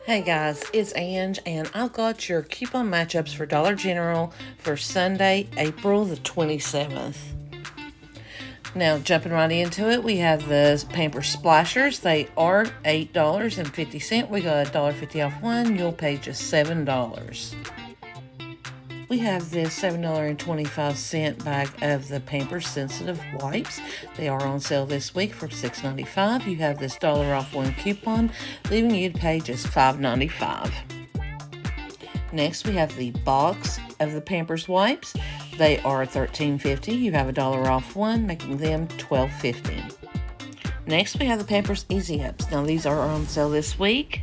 Hey guys, it's Ange, and I've got your coupon matchups for Dollar General for Sunday, April the 27th. Now, jumping right into it, we have the Pampers Splashers. They are $8.50. We got $1.50 off one. You'll pay just $7. We have this $7.25 bag of the Pampers Sensitive Wipes. They are on sale this week for $6.95. You have this $1 off one coupon, leaving you to pay just $5.95. Next, we have the box of the Pampers Wipes. They are $13.50. You have $1 off one, making them $12.50. Next, we have the Pampers Easy Ups. Now, these are on sale this week.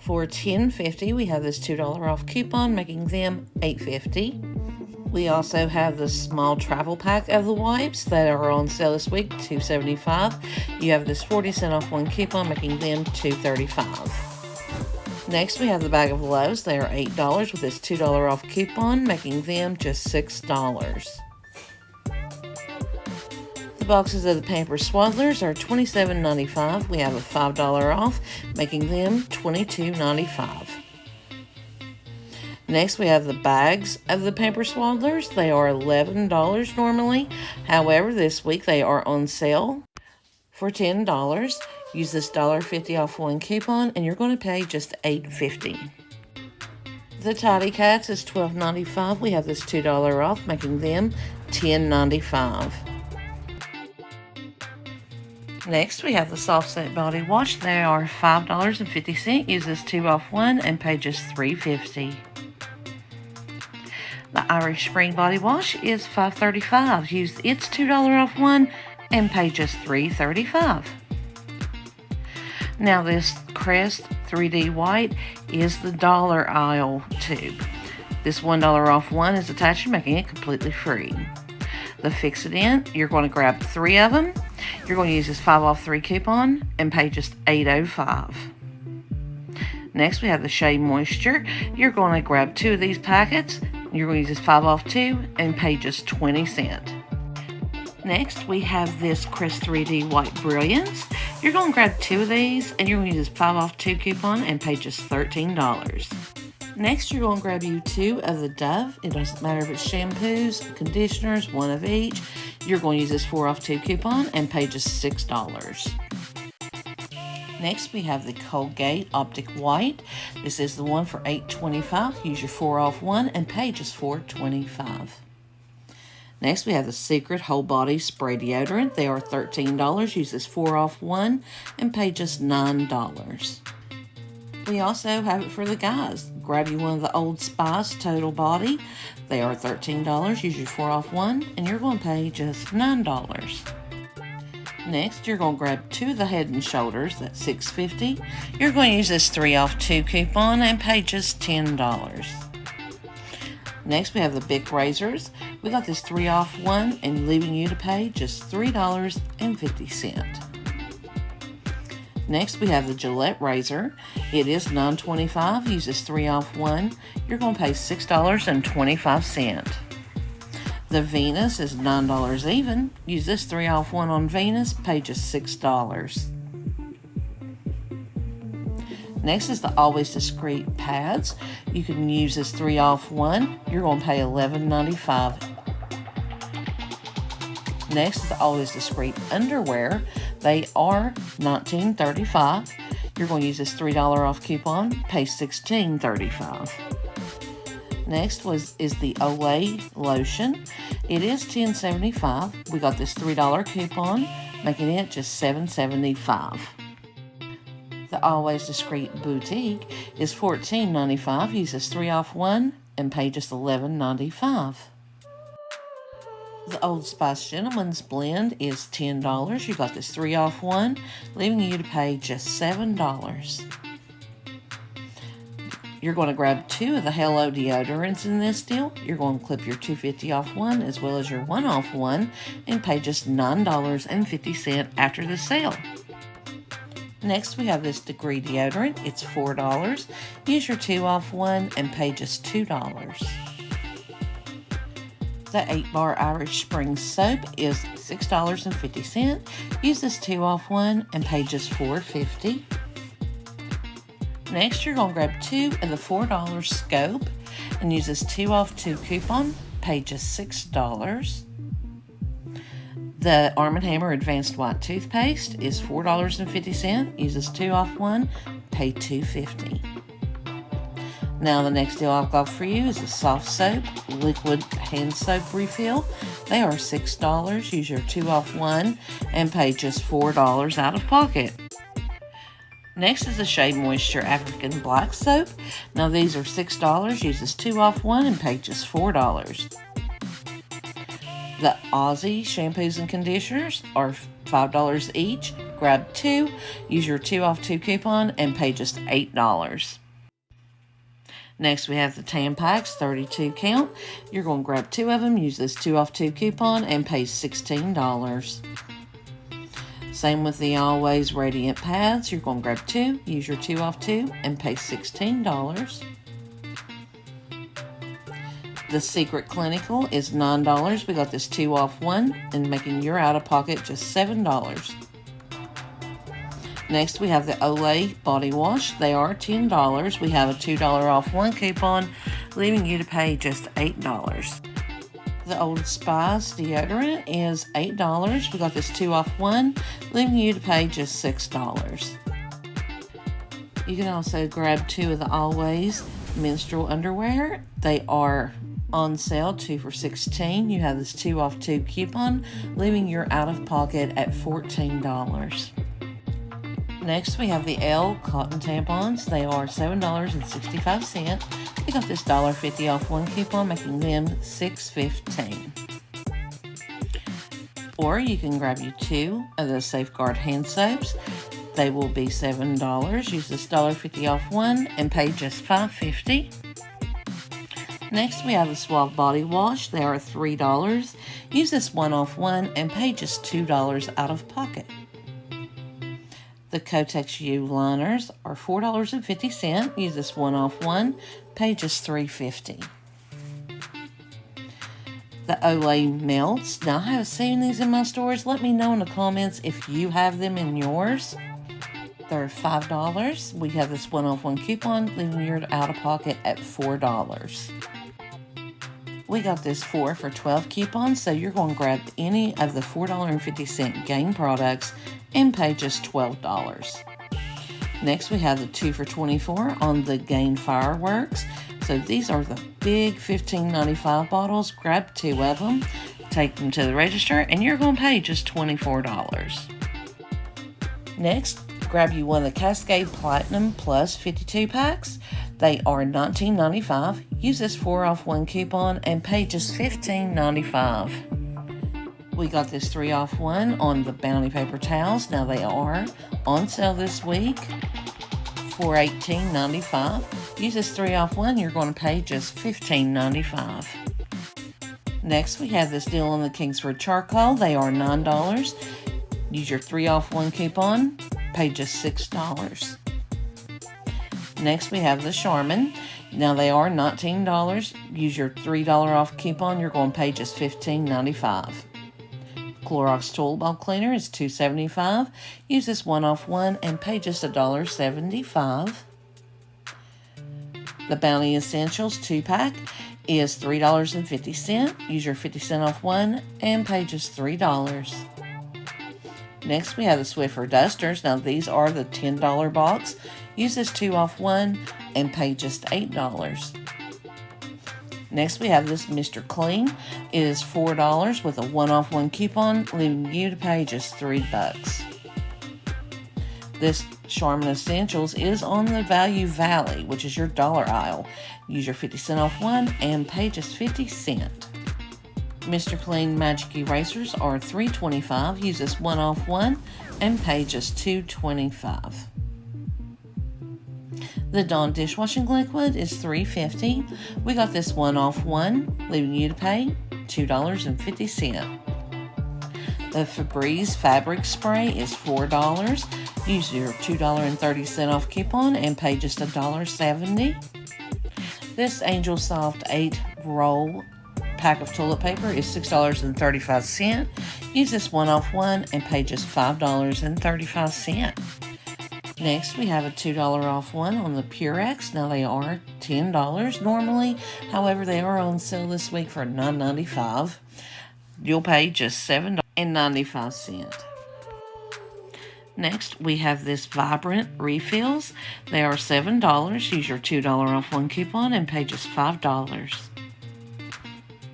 For $10.50, we have this $2 off coupon, making them $8.50. We also have the small travel pack of the wipes that are on sale this week, $2.75. You have this 40-cent off one coupon, making them $2.35. Next, we have the bag of Lowe's. They are $8 with this $2 off coupon, making them just $6. The boxes of the Pampers Swaddlers are $27.95. We have a $5 off, making them $22.95. Next, we have the bags of the Pampers Swaddlers. They are $11 normally. However, this week they are on sale for $10. Use this $1.50 off one coupon, and you're going to pay just $8.50. The Tidy Cats is $12.95. We have this $2 off, making them $10.95. Next, we have the Soft Set Body Wash. They are $5.50. Use this 2 off 1 and pay just $3.50. The Irish Spring Body Wash is $5.35. Use its $2 off 1 and pay just $3.35. Now, this Crest 3D White is the dollar aisle tube. This $1 off 1 is attached, making it completely free. The Fix It In, you're going to grab 3 of them. You're going to use this 5 off 3 coupon and pay just $8.05. Next, we have the Shea Moisture. You're going to grab 2 of these packets. You're going to use this 5 off 2 and pay just 20 cents. Next, we have this Crest 3D White Brilliance. You're going to grab 2 of these and you're going to use this 5 off 2 coupon and pay just $13. Next, you're going to grab you 2 of the Dove. It doesn't matter if it's shampoos, conditioners, 1 of each. You're going to use this 4 off 2 coupon and pay just $6. Next, we have the Colgate Optic White. This is the one for $8.25. Use your 4 off 1 and pay just $4.25. Next, we have the Secret Whole Body Spray Deodorant. They are $13. Use this 4 off 1 and pay just $9. We also have it for the guys. Grab you one of the Old Spice Total Body. They are $13. Use your 4 off 1 and you're going to pay just $9. Next, you're going to grab 2 of the Head & Shoulders. That's $6.50. You're going to use this 3 off 2 coupon and pay just $10. Next, we have the Bic Razors. We got this 3 off 1 and leaving you to pay just $3.50. Next, we have the Gillette Razor. It is $9.25. Use this 3 off 1. You're going to pay $6.25. The Venus is $9 even. Use this 3 off 1 on Venus. Pay just $6. Next is the Always Discreet Pads. You can use this 3 off 1. You're going to pay $11.95. Next is the Always Discreet Underwear. They are $19.35. You're going to use this $3 off coupon, pay $16.35. Next is the Olay Lotion. It is $10.75. We got this $3 coupon, making it just $7.75. The Always Discreet Boutique is $14.95. Use this 3 off 1 and pay just $11.95. The Old Spice Gentleman's Blend is $10. You got this 3 off 1, leaving you to pay just $7. You're going to grab 2 of the Hello deodorants in this deal. You're going to clip your $2.50 off 1 as well as your 1 off 1 and pay just $9.50 after the sale. Next, we have this Degree deodorant. It's $4. Use your 2 off 1 and pay just $2. The 8-bar Irish Spring Soap is $6.50. Use this 2 off 1 and pay just $4.50. Next, you're going to grab 2 of the $4 scope and use this 2 off 2 coupon, pay just $6. The Arm & Hammer Advanced White Toothpaste is $4.50. Use this 2 off 1, pay $2.50. Now the next deal I've got for you is a soft soap, liquid hand soap refill. They are $6. Use your 2 off 1 and pay just $4 out of pocket. Next is the Shea Moisture African Black Soap. Now these are $6. Use this 2 off 1 and pay just $4. The Aussie shampoos and conditioners are $5 each. Grab 2, use your 2 off 2 coupon and pay just $8. Next we have the Tampax 32 count. You're going to grab 2 of them, use this 2 off 2 coupon and pay $16. Same with the Always Radiant pads. You're going to grab 2, use your 2 off 2 and pay $16. The Secret Clinical is $9. We got this 2 off 1 and making your out of pocket just $7. Next we have the Olay Body Wash. They are $10. We have a $2 off 1 coupon, leaving you to pay just $8. The Old Spice deodorant is $8. We got this 2 off 1, leaving you to pay just $6. You can also grab 2 of the Always menstrual underwear. They are on sale, 2 for $16. You have this 2 off 2 coupon, leaving your out of pocket at $14. Next, we have the L cotton tampons. They are $7.65. We got this $1.50 off 1 coupon, making them $6.15. Or you can grab you 2 of the Safeguard hand soaps. They will be $7. Use this $1.50 off 1 and pay just $5.50. Next, we have the Suave Body Wash. They are $3. Use this 1 off 1 and pay just $2 out of pocket. The Kotex U liners are $4.50. Use this 1 off 1, pay just $3.50. The Olay melts. Now, I have seen these in my stores. Let me know in the comments if you have them in yours. They're $5. We have this 1 off 1 coupon, leaving you out of pocket at $4. We got this 4 for $12 coupon, so you're going to grab any of the $4.50 Gain products and pay just $12. Next, we have the 2 for $24 on the Gain Fireworks. So these are the big $15.95 bottles. Grab 2 of them, take them to the register, and you're going to pay just $24. Next, grab you one of the Cascade Platinum Plus 52 packs. They are $19.95. Use this 4 off 1 coupon and pay just $15.95. We got this 3 off 1 on the Bounty paper towels. Now they are on sale this week for $18.95. Use this 3 off 1, you're going to pay just $15.95. Next, we have this deal on the Kingsford Charcoal. They are $9. Use your 3 off 1 coupon, pay just $6. Next, we have the Charmin. Now they are $19. Use your $3 off coupon, you're going to pay just $15.95. Clorox Tool Ball Cleaner is $2.75. Use this 1 off 1 and pay just $1.75. The Bounty Essentials 2-pack is $3.50. Use your 50-cent off 1 and pay just $3. Next, we have the Swiffer Dusters. Now these are the $10 box. Use this 2 off 1 and pay just $8. Next, we have this Mr. Clean. It is $4 with a 1 off 1 coupon, leaving you to pay just $3. This Charmin Essentials is on the Value Valley, which is your dollar aisle. Use your 50-cent off 1 and pay just 50 cents. Mr. Clean Magic Erasers are $3.25. Use this 1 off 1 and pay just $2.25. The Dawn dishwashing liquid is $3.50. We got this 1 off 1, leaving you to pay $2.50. The Febreze fabric spray is $4. Use your $2.30 off coupon and pay just $1.70. This Angel Soft 8 roll pack of toilet paper is $6.35. Use this 1 off 1 and pay just $5.35. Next, we have a $2 off one on the Purex. Now, they are $10 normally. However, they are on sale this week for $9.95. You'll pay just $7.95. Next, we have this Vibrant refills. They are $7. Use your $2 off one coupon and pay just $5.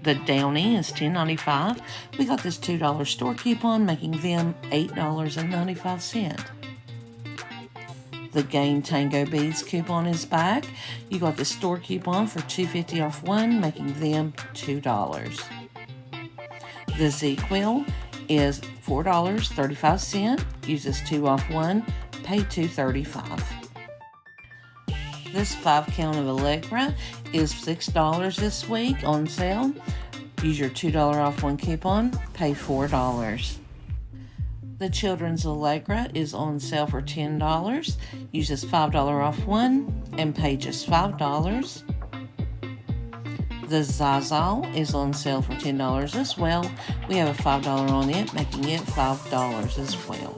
The Downy is $10.95. We got this $2 store coupon, making them $8.95. The Gain Tango Beads coupon is back. You got the store coupon for $2.50 off one, making them $2. The Z-Quill is $4.35. Use this 2 off 1, pay $2.35. This 5 count of Allegra is $6 this week on sale. Use your $2 off one coupon, pay $4. The Children's Allegra is on sale for $10. Use this $5 off one and pay just $5. The Zazal is on sale for $10 as well. We have a $5 on it, making it $5 as well.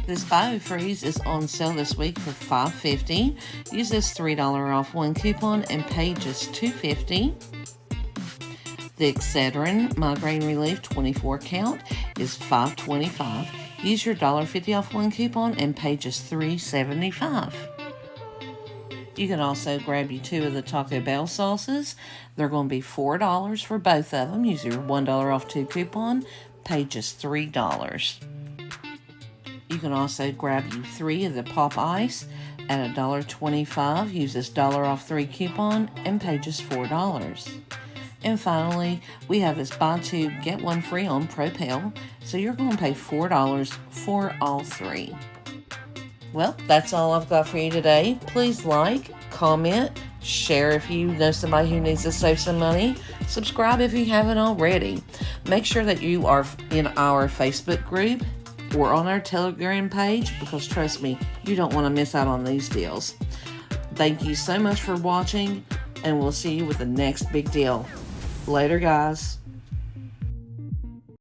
This BioFreeze is on sale this week for $5.50. Use this $3 off one coupon and pay just $2.50. The Excedrin Migraine Relief 24 count is $5.25. Use your $1.50 off one coupon and pay just $3.75. You can also grab you 2 of the Taco Bell sauces. They're going to be $4 for both of them. Use your $1 off 2 coupon, pay just $3. You can also grab you 3 of the Pop Ice at $1.25. Use this $1 off 3 coupon and pay just $4. And finally, we have this buy 2, get 1 free on Propel. So you're going to pay $4 for all 3. Well, that's all I've got for you today. Please like, comment, share if you know somebody who needs to save some money. Subscribe if you haven't already. Make sure that you are in our Facebook group or on our Telegram page, because trust me, you don't want to miss out on these deals. Thank you so much for watching, and we'll see you with the next big deal. Later, guys.